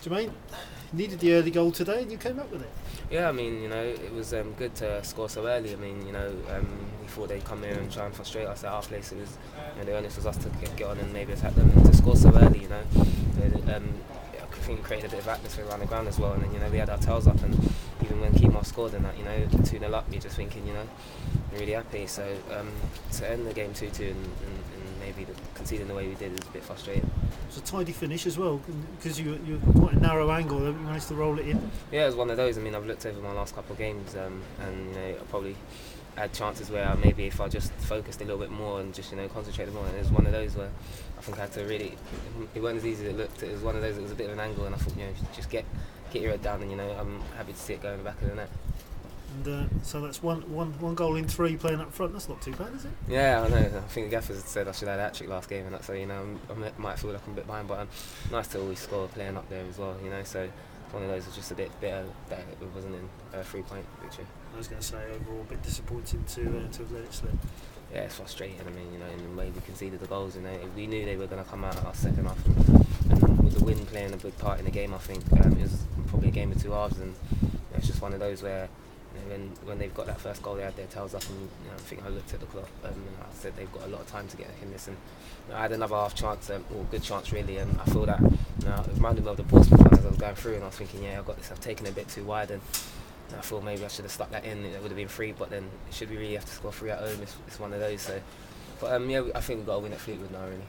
Jermaine, needed the early goal today and you came up with it. Yeah, I mean, it was good to score so early. I mean, we thought they'd come here and try and frustrate us at our place. It was, the onus was us to get on and maybe attack them, and to score so early. I think we created a bit of atmosphere around the ground as well, and then we had our tails up, and even when Keemar scored and that, 2-0 up, you're just thinking, really happy. So to end the game 2-2 and maybe conceding the way we did is a bit frustrating. It was a tidy finish as well, because you're quite a narrow angle, you managed to roll it in. Yeah, it was one of those. I mean, I've looked over my last couple of games, and I probably had chances where maybe if I just focused a little bit more and just concentrated more, and it was one of those where I think I had to really. It wasn't as easy as it looked. It was one of those. It was a bit of an angle, and I thought just get your head down, and I'm happy to see it go in the back of the net. And so that's one goal in 3 playing up front. That's not too bad, is it? Yeah, I know. I think the gaffers said I should have had a hat-trick last game, and that's so I might feel like I'm a bit behind, but nice to always score playing up there as well. So one of those was just a bit better that it wasn't in a 3-point victory. I was going to say overall a bit disappointing to have let it slip. Yeah, it's frustrating. I mean, in the way we conceded the goals, we knew they were going to come out our second half, and with the wind playing a big part in the game, I think it was probably a game of 2 halves, and it's just one of those where. When they've got that first goal, they had their tails up, and I think I looked at the clock and I said they've got a lot of time to get in this. And I had another half chance, or good chance really, and I feel that it reminded me of the Portsmouth one as I was going through, and I was thinking, I've got this. I've taken it a bit too wide, and I thought maybe I should have stuck that in. It would have been 3, but then should we really have to score 3 at home? It's one of those. So, but I think we've got to win at Fleetwood now, really.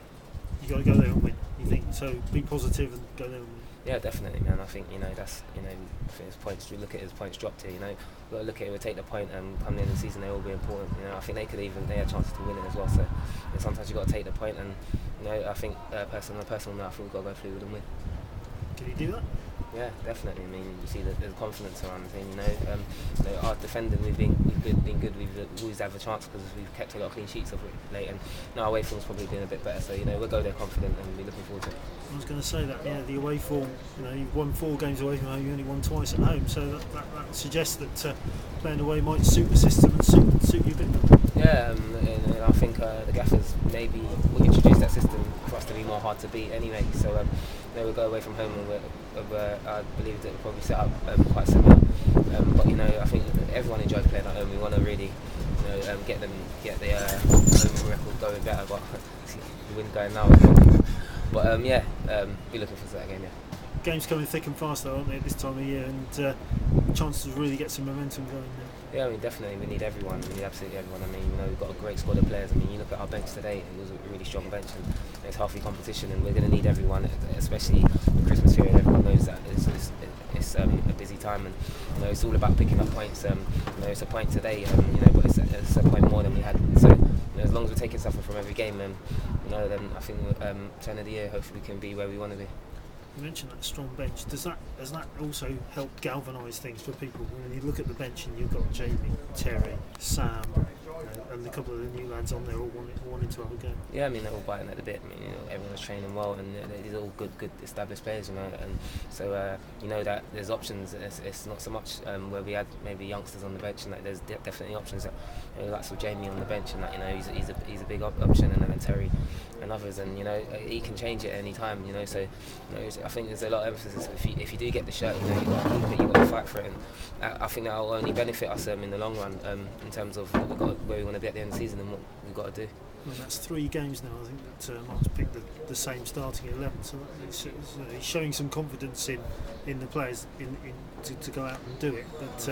You got to go there and win. You think so? Be positive and go there and win. Yeah, definitely, man. I think that's I think it's points. We look at it as points dropped here. We've got to look at it. We take the point, and come the end of the season, they will be important. I think they had chances to win it as well. So sometimes you have got to take the point, and I think personal note, I think we've got to go through and win. Can you do that? Yeah, definitely. I mean, you see that there's confidence around the team. Our defending, we've been good. We've always had a chance because we've kept a lot of clean sheets of it late, and now our away form's probably been a bit better. So we'll go there confident and be looking forward to it. I was going to say that, the away form. You've won 4 games away from home. You only won twice at home, so that suggests that playing away might suit the system and suit you a bit better. Yeah, and I think the gaffers maybe will introduce that system for us to be more hard to beat anyway. So we'll go away from home, and I believe that we'll probably set up quite similar. But I think everyone enjoys playing at home. We want to really get the home record going better, but the wind going now. But be looking for that game. Yeah. Games coming thick and fast though, aren't they, at this time of year, and chances to really get some momentum going now. Yeah, I mean, definitely we need everyone. We need absolutely everyone. I mean, we've got a great squad of players. I mean, you look at our bench today; it was a really strong bench, and it's healthy competition, and we're going to need everyone, especially the Christmas period. Everyone knows that it's a busy time, and it's all about picking up points. It's a point today, but it's a point more than we had. So as long as we're taking something from every game, then I think turn of the year, hopefully we can be where we want to be. You mentioned that strong bench. Has that also helped galvanise things for people? When you look at the bench and you've got Jamie, Terry, Sam, and a couple of the new lads on there all wanting to have a go. Yeah, I mean they're all biting at the bit. I mean, everyone's training well, and they're all good established players, and so that there's options. It's not so much where we had maybe youngsters on the bench, and there's definitely options. That like with Jamie on the bench, and he's a big option, and then Terry and others, and he can change it at any time. So I think there's a lot of emphasis. If you do get the shirt, you've got to keep it, you've got to fight for it, and I think that will only benefit us in the long run in terms of where we want to be at the end of the season and what we've got to do. Well, that's 3 games now. I think that Mark's picked the same starting 11, so he's showing some confidence in the players to go out and do it. But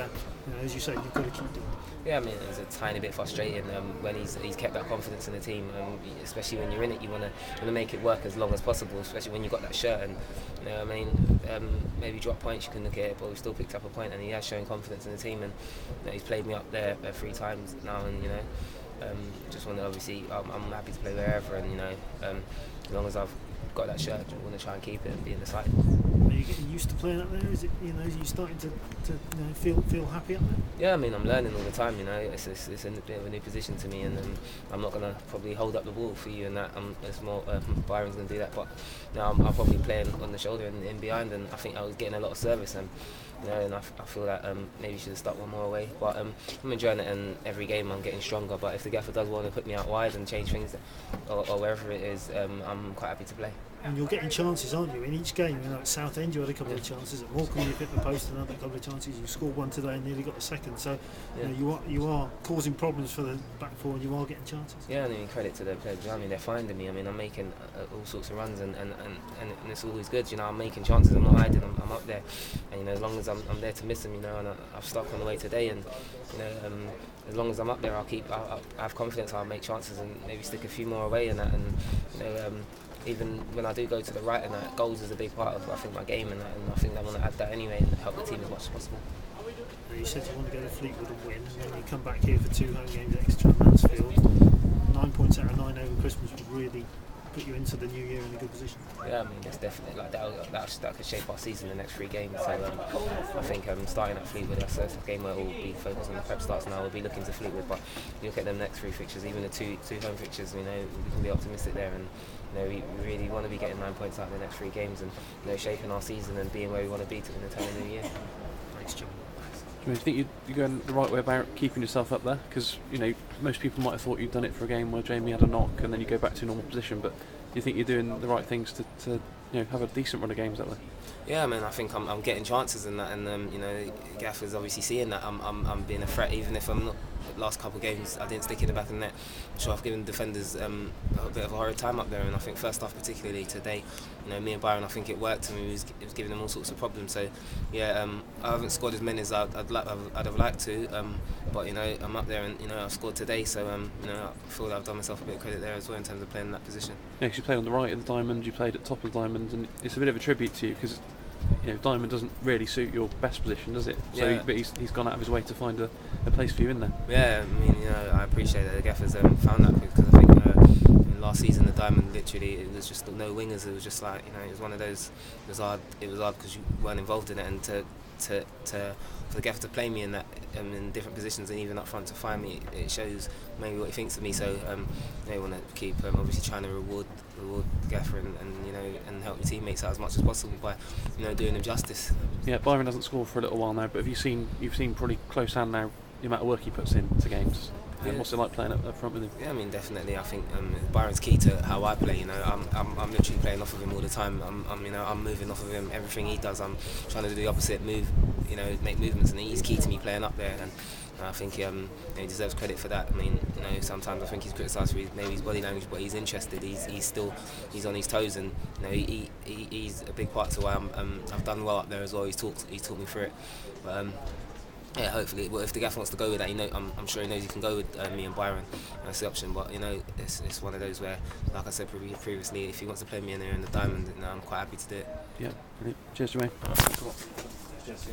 as you say, you've got to keep doing it. Yeah, I mean it's a tiny bit frustrating when he's kept that confidence in the team, especially when you're in it. You want to make it work as long as possible, especially when you've got that shirt. And maybe drop points you can look at it, but we still picked up a point, and he has shown confidence in the team, and he's played me up there 3 times now, and just want to obviously I'm happy to play wherever, and as long as I've got that shirt, I want to try and keep it and be in the side. Are you getting used to playing up there? Is it are you starting to feel happy up there? Yeah, I mean I'm learning all the time. It's a bit of a new position to me, and I'm not gonna probably hold up the ball for you, and that it's more Byron's gonna do that. But now I'm probably playing on the shoulder and in behind, and I think I was getting a lot of service, and and I feel that maybe you should have stuck one more away. But I'm enjoying it, and every game I'm getting stronger. But if the gaffer does want to put me out wide and change things, or wherever it is, I'm quite happy to play. and you're getting chances, aren't you? In each game, you know, at Southend you had a couple of chances. At Morecambe you hit the post, another couple of chances. You scored one today and nearly got a second. So you are causing problems for the back four, and you are getting chances. Yeah, I mean, credit to the players. I mean, they're finding me. I mean, I'm making all sorts of runs, and it's always good. You know, I'm making chances. I'm not hiding. I'm up there, and you know, as long as I'm there to miss them, you know, and I've stuck on the way today, and you know, as long as I'm up there, I'll have confidence. I'll make chances and maybe stick a few more away, and that, and you know. Even when I do go to the right, and that, goals is a big part of, I think, my game, and I think I want to add that anyway and help the team as much as possible. You said you want to go to Fleetwood and win, and then you come back here for 2 home games extra at Mansfield. 9 points out of 9 over Christmas would really put you into the new year in a good position. Yeah, I mean, it's definitely like that could shape our season the next 3 games. So I think starting at Fleetwood, that's a game where we'll be focused on the prep starts now. We'll be looking to Fleetwood, but you look at them next 3 fixtures, even the two home fixtures, you know, we can be optimistic there, and you know, we really want to be getting 9 points out in the next 3 games, and you know, shaping our season and being where we want to be in the entire new year. Thanks, John. Do you think you're going the right way about keeping yourself up there? Because you know, most people might have thought you'd done it for a game where Jamie had a knock and then you go back to your normal position, but do you think you're doing the right things to you know, have a decent run of games that way? Yeah, I mean, I think I'm getting chances in that, and you know, Gaffer's obviously seeing that I'm being a threat, even if I'm not. The last couple of games I didn't stick in the back of the net. I'm sure I've given defenders a bit of a horrid time up there, and I think first half particularly today, you know, me and Byron, I think it worked, and it was giving them all sorts of problems. So yeah, I haven't scored as many as I'd have liked to, but you know, I'm up there, and you know, I've scored today, so you know, I feel that I've done myself a bit of credit there as well in terms of playing in that position. Yeah, because you played on the right of the diamond, you played at top of the diamond, and it's a bit of a tribute to you because you know, diamond doesn't really suit your best position, does it? So, yeah. But he's gone out of his way to find a place for you in there. Yeah, I mean, you know, I appreciate that the Gaffer's found that, because I think last season the diamond, literally it was just no wingers. It was just like, you know, it was one of those. It was hard because you weren't involved in it, and for the Gaffer to play me in that in different positions and even up front to find me, it shows maybe what he thinks of me. So they want to keep obviously trying to reward the Gaffer and you know, and help your teammates out as much as possible by, you know, doing them justice. Yeah, Byron hasn't scored for a little while now, but you've seen pretty close hand now the amount of work he puts into games. Yeah. What's it like playing up front with him? Yeah, I mean, definitely. I think Byron's key to how I play. You know, I'm literally playing off of him all the time. I'm moving off of him. Everything he does, I'm trying to do the opposite. Move, you know, make movements, and he's key to me playing up there. And I think you know, he deserves credit for that. I mean, you know, sometimes I think he's criticised for maybe his body language, but he's interested. He's on his toes, and you know, he's a big part to why I've done well up there as well. He's taught me through it. But, yeah, hopefully. Well, if the Gaffer wants to go with that, you know, I'm sure he knows he can go with me and Byron. That's the option. But you know, it's one of those where, like I said previously, if he wants to play me in there in the diamond, you know, I'm quite happy to do it. Yeah, brilliant. Cheers, Jermaine. Cheers.